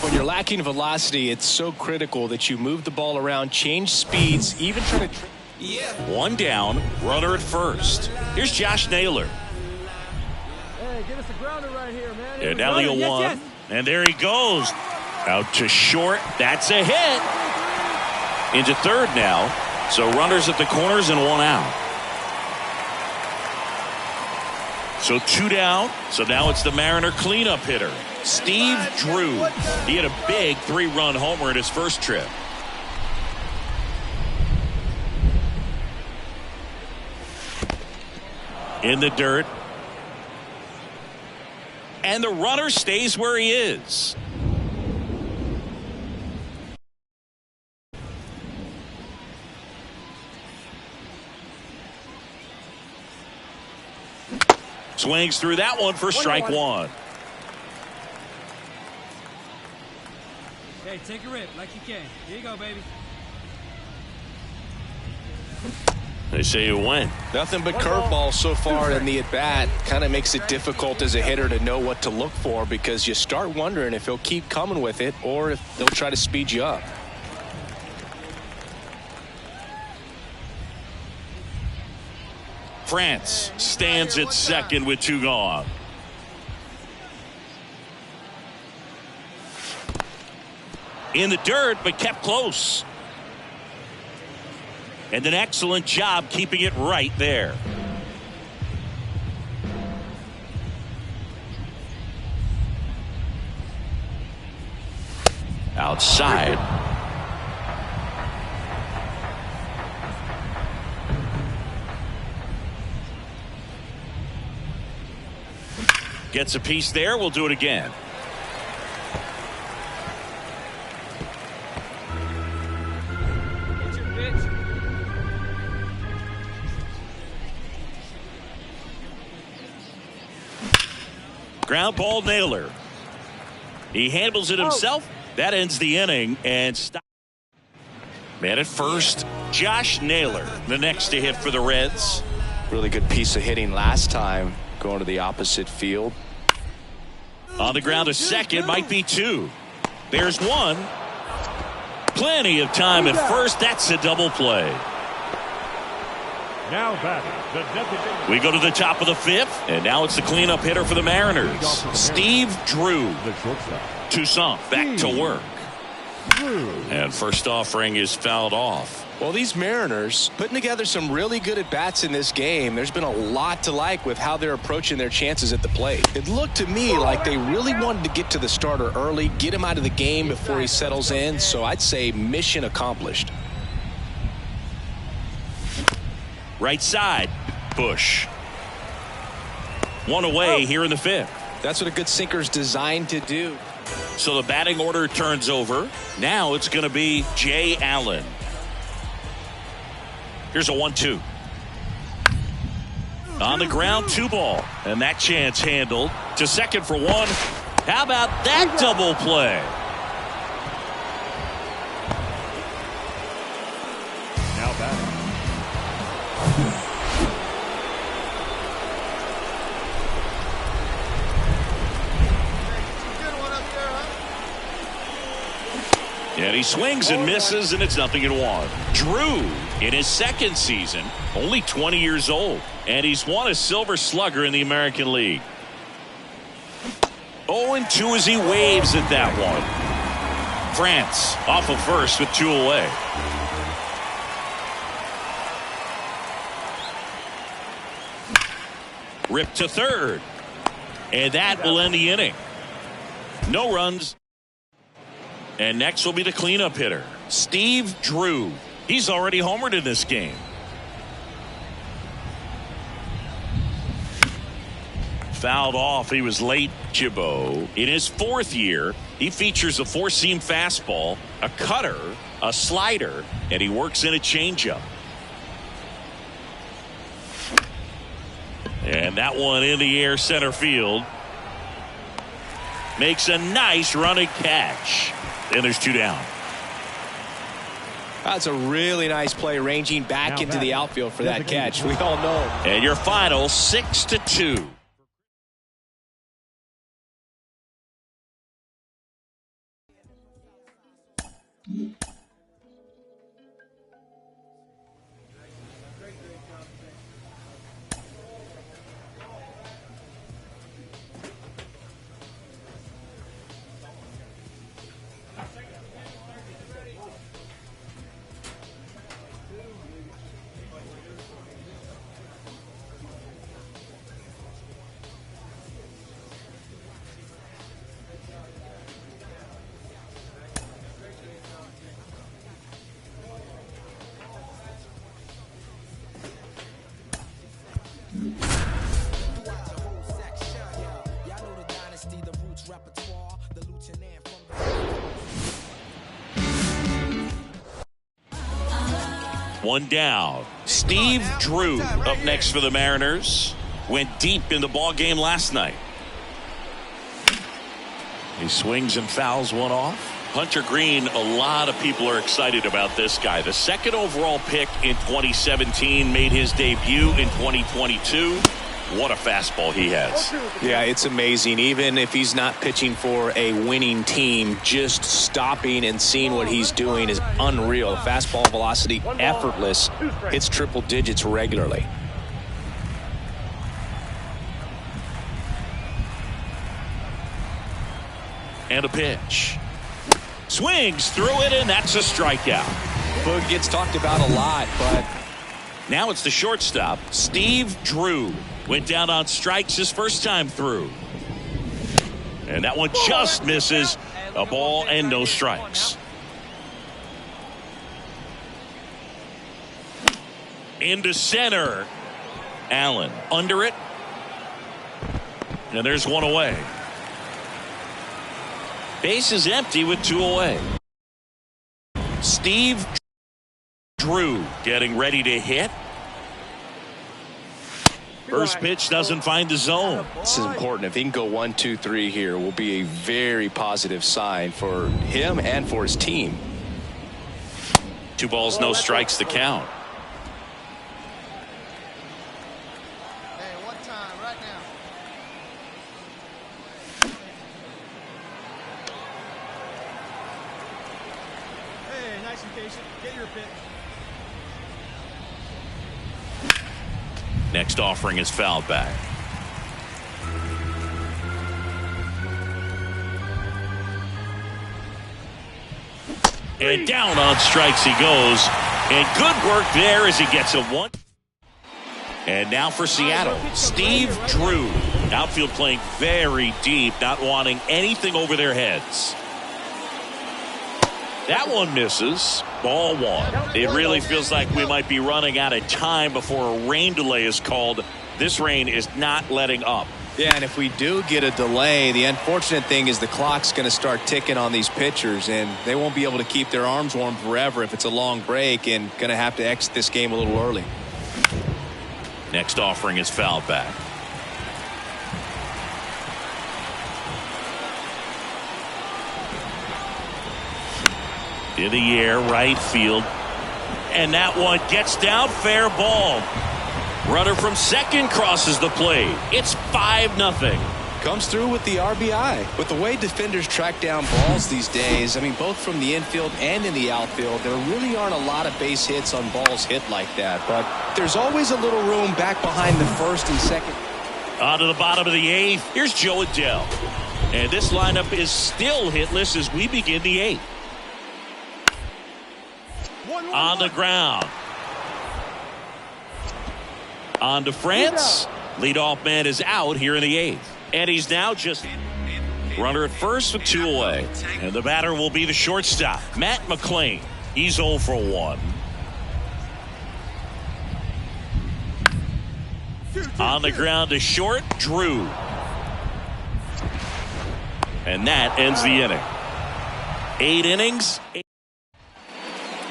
[SPEAKER 2] When you're lacking velocity, it's so critical that you move the ball around, change speeds, even try to...
[SPEAKER 1] One down, runner at first. Here's Josh Naylor.
[SPEAKER 7] Hey, give us a grounder right here, man.
[SPEAKER 1] And now the 0-1. And there he goes. Out to short. That's a hit. Into third now. So runners at the corners and 1 out. So 2 down. So now it's the Mariner cleanup hitter, Steve Drew. He had a big 3-run homer in his first trip. in the dirt. And the runner stays where he is. Swings through that one for strike one.
[SPEAKER 3] Hey, take a rip like you can. Here you go, baby.
[SPEAKER 1] They say you win.
[SPEAKER 2] Nothing but curveballs so far in the at-bat. Kind of makes it difficult as a hitter to know what to look for because you start wondering if he'll keep coming with it or if they'll try to speed you up.
[SPEAKER 1] France stands at second with 2 gone. In the dirt, but kept close. And an excellent job keeping it right there. Outside. Gets a piece there. We'll do it again.
[SPEAKER 3] Get your pitch.
[SPEAKER 1] Ground ball nailer. He handles it himself. That ends the inning and stop. Man at first, Josh Naylor, the next to hit for the Reds.
[SPEAKER 2] Really good piece of hitting last time, going to the opposite field.
[SPEAKER 1] On the ground to second, might be 2. There's 1. Plenty of time at first. That's a double play.
[SPEAKER 6] Now batting, the designated.
[SPEAKER 1] We go to the top of the 5th, and now it's the cleanup hitter for the Mariners, Steve Drew.
[SPEAKER 6] The shortstop.
[SPEAKER 1] Toussaint back to work.
[SPEAKER 6] Drew.
[SPEAKER 1] And first offering is fouled off.
[SPEAKER 2] Well, these Mariners putting together some really good at-bats in this game. There's been a lot to like with how they're approaching their chances at the plate. It looked to me like they really wanted to get to the starter early, get him out of the game before he settles in. So I'd say mission accomplished.
[SPEAKER 1] Right side, Bush. 1 away here in the 5th.
[SPEAKER 2] That's what a good sinker's designed to do.
[SPEAKER 1] So the batting order turns over. Now it's going to be Jay Allen. Here's a 1-2. On the ground, 2 ball. And that chance handled. To second for 1. How about that double play?
[SPEAKER 6] Now batting.
[SPEAKER 7] Good one up there, huh?
[SPEAKER 1] And he swings and misses, and it's 0-1. Drew, in his second season, only 20 years old, and he's won a Silver Slugger in the American League. 0-2 as he waves at that one. France off of first with 2 away. Rip to third. And that will end the inning. No runs. And next will be the cleanup hitter, Steve Drew. He's already homered in this game. Fouled off. He was late, Chibot. In his 4th year, he features a 4-seam fastball, a cutter, a slider, and he works in a changeup. And that one in the air center field. Makes a nice running catch. And there's 2 down.
[SPEAKER 2] That's a really nice play, ranging back into the outfield for that catch. We all know.
[SPEAKER 1] And your final 6-2. One down. Steve Drew up next for the Mariners. Went deep in the ball game last night. He swings and fouls one off. Hunter Green, a lot of people are excited about this guy. The second overall pick in 2017, made his debut in 2022. What a fastball he has.
[SPEAKER 2] Yeah, it's amazing. Even if he's not pitching for a winning team, just stopping and seeing what he's doing is unreal. Fastball velocity, effortless. Hits triple digits regularly.
[SPEAKER 1] And a pitch. Swings through it, and that's a strikeout.
[SPEAKER 2] Boog gets talked about a lot, but
[SPEAKER 1] now it's the shortstop, Steve Drew. Went down on strikes his first time through. And that one just misses. A ball and no strikes. Into center. Allen under it. And there's one away. Base is empty with two away. Steve Drew getting ready to hit. First pitch doesn't find the zone.
[SPEAKER 2] This is important. If he can go 1, 2, 3 here, will be a very positive sign for him and for his team.
[SPEAKER 1] 2 balls, no strikes to count.
[SPEAKER 7] Hey, one time, right now.
[SPEAKER 3] Hey, nice and patient. Get your pitch.
[SPEAKER 1] Next offering is fouled back. And down on strikes he goes. And good work there as he gets a 1. And now for Seattle, Steve Drew. Outfield playing very deep, not wanting anything over their heads. That one misses. Ball 1. It really feels like we might be running out of time before a rain delay is called. This rain is not letting up.
[SPEAKER 2] Yeah, and if we do get a delay, the unfortunate thing is the clock's going to start ticking on these pitchers, and they won't be able to keep their arms warm forever if it's a long break, and going to have to exit this game a little early.
[SPEAKER 1] Next offering is fouled back. In the air, right field. And that one gets down, fair ball. Runner from second crosses the plate. It's 5-0.
[SPEAKER 2] Comes through with the RBI. With the way defenders track down balls these days, I mean, both from the infield and in the outfield, there really aren't a lot of base hits on balls hit like that. But there's always a little room back behind the first and second.
[SPEAKER 1] On to the bottom of the 8th. Here's Joe Adell. And this lineup is still hitless as we begin the 8th. On the ground. On to France. Leadoff man is out here in the 8th. And he's now just runner at first with 2 away. And the batter will be the shortstop, Matt McLain. He's 0 for 1. On the ground to short, Drew. And that ends the inning. 8 innings.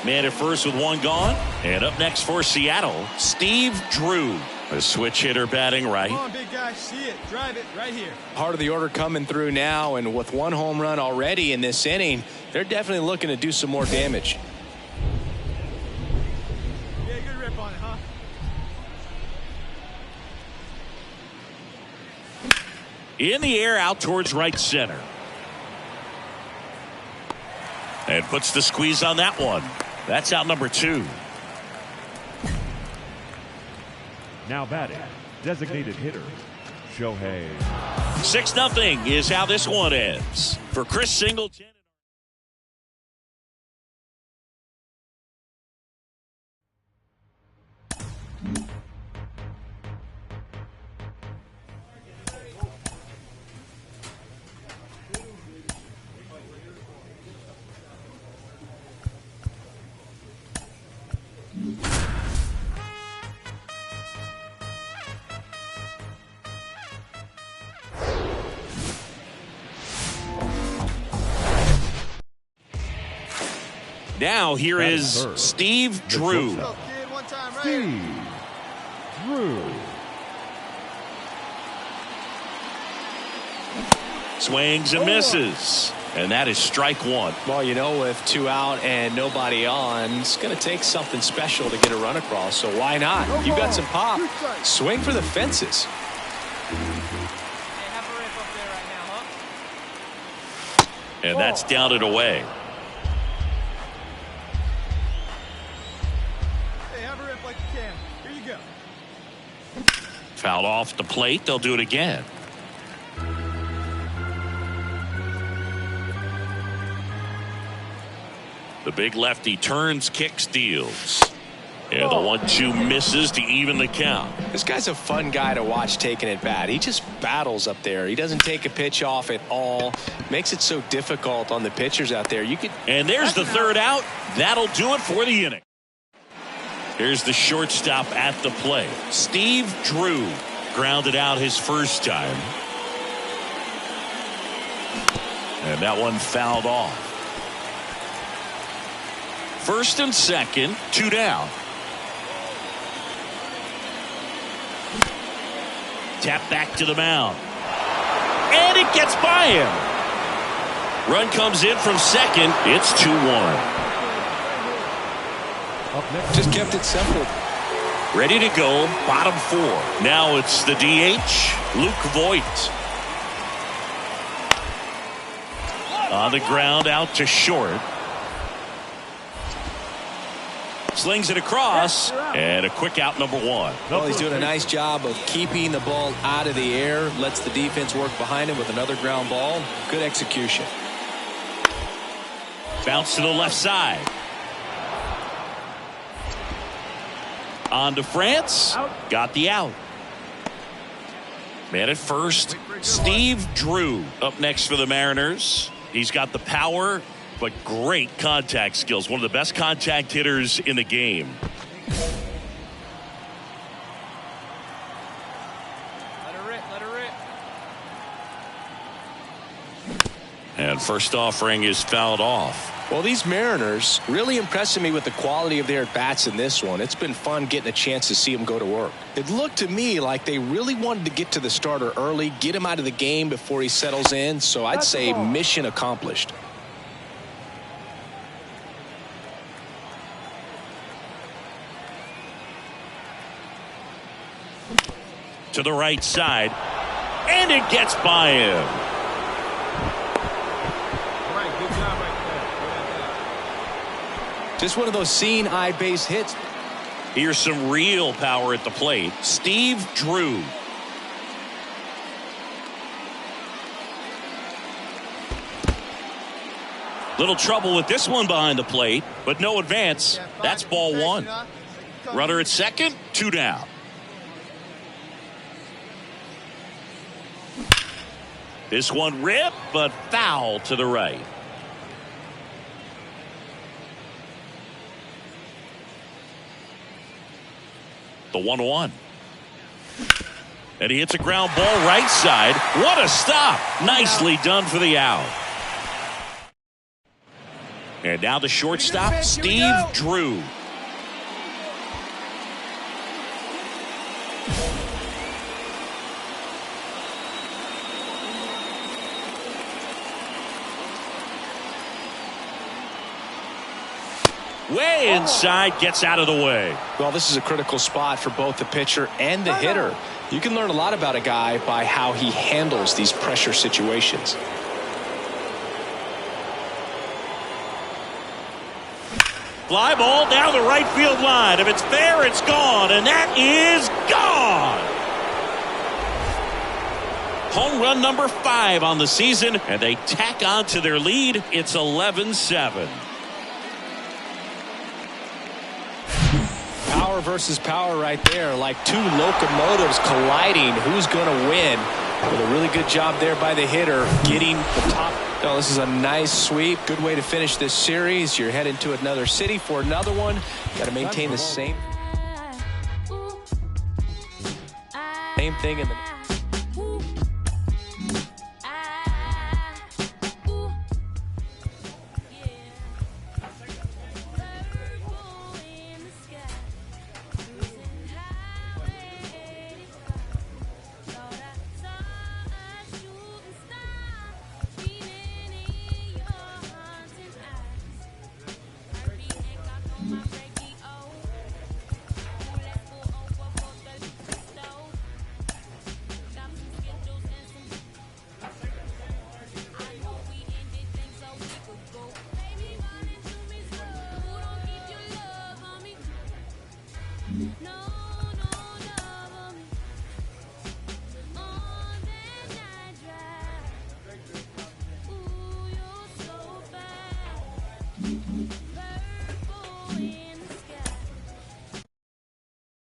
[SPEAKER 1] Man at first with 1 gone. And up next for Seattle, Steve Drew. A switch hitter batting right.
[SPEAKER 3] Come on, big guy. See it. Drive it right here.
[SPEAKER 2] Part of the order coming through now, and with 1 home run already in this inning, they're definitely looking to do some more damage.
[SPEAKER 3] Yeah, good rip on it, huh?
[SPEAKER 1] In the air, out towards right center. And puts the squeeze on that one. That's out number 2.
[SPEAKER 6] Now batting, designated hitter, Shohei.
[SPEAKER 1] 6-0 is how this one ends. For Chris Singleton. Now here
[SPEAKER 6] Batting
[SPEAKER 1] is
[SPEAKER 6] third,
[SPEAKER 1] Steve
[SPEAKER 6] the
[SPEAKER 1] Drew.
[SPEAKER 6] shortstop,
[SPEAKER 7] Kid, one time, right?
[SPEAKER 6] Steve Drew.
[SPEAKER 1] Swings and misses. And that is strike one.
[SPEAKER 2] Well, you know, with 2 out and nobody on, it's going to take something special to get a run across. So why not? You got some pop. Swing for the fences.
[SPEAKER 8] Hey, have a rip up there right now, huh?
[SPEAKER 1] And that's down and away.
[SPEAKER 7] Hey, have a rip like you can. Here you go.
[SPEAKER 1] Fouled off the plate. They'll do it again. The big lefty turns, kicks, deals. And the 1-2 misses to even the count.
[SPEAKER 2] This guy's a fun guy to watch taking at bat. He just battles up there. He doesn't take a pitch off at all. Makes it so difficult on the pitchers out there.
[SPEAKER 1] And there's the third out. That'll do it for the inning. Here's the shortstop at the plate. Steve Drew grounded out his first time. And that one fouled off. First and second, 2 down. Tap back to the mound. And it gets by him. Run comes in from second. It's 2-1.
[SPEAKER 6] Up next,
[SPEAKER 2] just kept it simple.
[SPEAKER 1] Ready to go, bottom 4. Now it's the DH, Luke Voigt. On the ground, out to short. Slings it across, and a quick out, number 1.
[SPEAKER 2] Well, he's doing a nice job of keeping the ball out of the air. Lets the defense work behind him with another ground ball. Good execution.
[SPEAKER 1] Bounce to the left side. On to France. Got the out. Man at first, Steve Drew up next for the Mariners. He's got the power, but great contact skills. One of the best contact hitters in the game.
[SPEAKER 8] Let her rip, let her rip.
[SPEAKER 1] And first offering is fouled off.
[SPEAKER 2] Well, these Mariners really impressing me with the quality of their bats in this one. It's been fun getting a chance to see them go to work. It looked to me like they really wanted to get to the starter early, get him out of the game before he settles in. So I'd say mission accomplished.
[SPEAKER 1] To the right side, and it gets by him.
[SPEAKER 3] All right, good job right there.
[SPEAKER 2] Just one of those seeing eye base hits.
[SPEAKER 1] Here's some real power at the plate. Steve Drew. Little trouble with this one behind the plate, but no advance. That's ball 1. Runner at second, 2 down. This one ripped, but foul to the right. The 1-1. And he hits a ground ball right side. What a stop. Nicely done for the out. And now the shortstop, Steve Drew. Way inside, gets out of the way.
[SPEAKER 2] Well, this is a critical spot for both the pitcher and the hitter. You can learn a lot about a guy by how he handles these pressure situations.
[SPEAKER 1] Fly ball down the right field line. If it's fair, it's gone, and that is gone. Home run number 5 on the season, and they tack on to their lead. It's 11-7.
[SPEAKER 2] Power versus power right there, like two locomotives colliding. Who's going to win? With a really good job there by the hitter, getting the top. Oh, this is a nice sweep. Good way to finish this series. You're heading to another city for another one. Got to maintain the same thing in the.
[SPEAKER 6] Mariners.